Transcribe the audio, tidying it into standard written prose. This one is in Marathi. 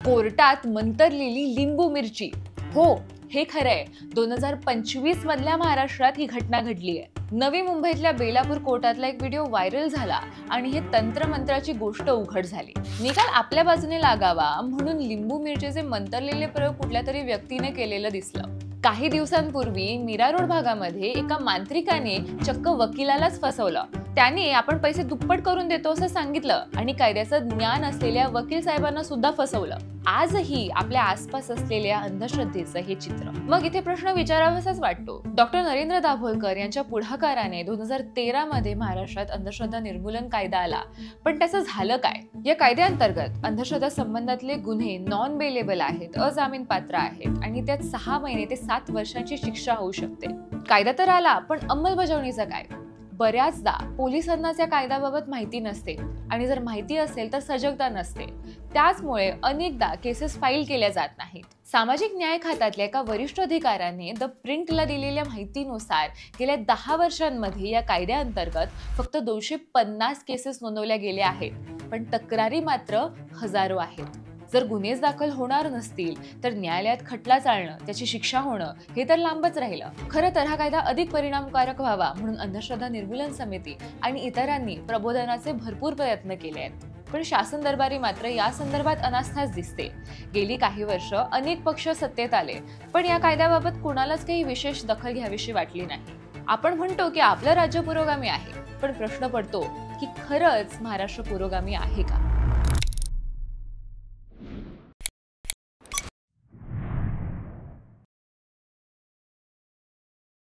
कोर्टात मंतरलेली लिंबू मिरची। हो, हे खरंय। 2025 मधल्या महाराष्ट्रात ही घटना घडली आहे। नवी मुंबईतल्या बेलापूर कोर्टातला एक व्हिडिओ व्हायरल झाला आणि हे तंत्रमंत्राची गोष्ट उघड झाली। निकाल आपल्या बाजूने लागावा म्हणून लिंबू मिरचीचे मंतरलेले प्रयोग कुठल्या तरी व्यक्तीने केलेलं दिसलं। काही दिवसांपूर्वी मीरा रोड भागामध्ये एका मांत्रिकाने चक्क वकिलालाच फसवलं। त्याने आपण पैसे दुप्पट करून देतो असं सांगितलं आणि कायद्याचं ज्ञान असलेल्या वकील साहेबांना सुद्धा फसवलं। आजही आपल्या आसपास असलेल्या अंधश्रद्धेचं हे चित्र। मग इथे प्रश्न विचारावासाच वाटतो, डॉक्टर नरेंद्र दाभोलकर यांच्या पुढाकाराने 2013 मध्ये महाराष्ट्रात अंधश्रद्धा निर्मूलन कायदा आला, पण त्याचं झालं काय? या कायद्याअंतर्गत अंधश्रद्धा संबंधातले गुन्हे नॉन बेलेबल आहेत, अजामीन पात्र आहेत आणि त्यात 6 महिने ते 7 वर्षांची शिक्षा होऊ शकते। कायदा तर आला, पण अंमलबजावणीचं काय? बऱ्याचदा पोलिसांनाच या कायद्याबाबत माहिती नसते आणि जर माहिती असेल तर सजगता नसते। त्याचमुळे अनेकदा केसेस फाईल केल्या जात नाहीत। सामाजिक न्याय खात्यातल्या एका वरिष्ठ अधिकाऱ्याने द प्रिंटला दिलेल्या माहितीनुसार गेल्या 10 वर्षांमध्ये या कायद्याअंतर्गत फक्त 250 केसेस नोंदवल्या गेल्या आहेत, पण तक्रारी मात्र हजारो आहेत। जर गुन्हेच दाखल होणार नसतील तर न्यायालयात खटला चालणं, त्याची शिक्षा होणं हे तर लांबच राहिलं। खरं तर हा कायदा अधिक परिणामकारक व्हावा म्हणून अंधश्रद्धा निर्मूलन समिती आणि इतरांनी प्रबोधनाचे भरपूर प्रयत्न केले आहेत, पण शासन दरबारी मात्र या संदर्भात अनास्थाच दिसते। गेली काही वर्ष अनेक पक्ष सत्तेत आले, पण या कायद्याबाबत कुणालाच काही विशेष दखल घ्यावीशी वाटली नाही। आपण म्हणतो की आपलं राज्य पुरोगामी आहे, पण प्रश्न पडतो की खरंच महाराष्ट्र पुरोगामी आहे का?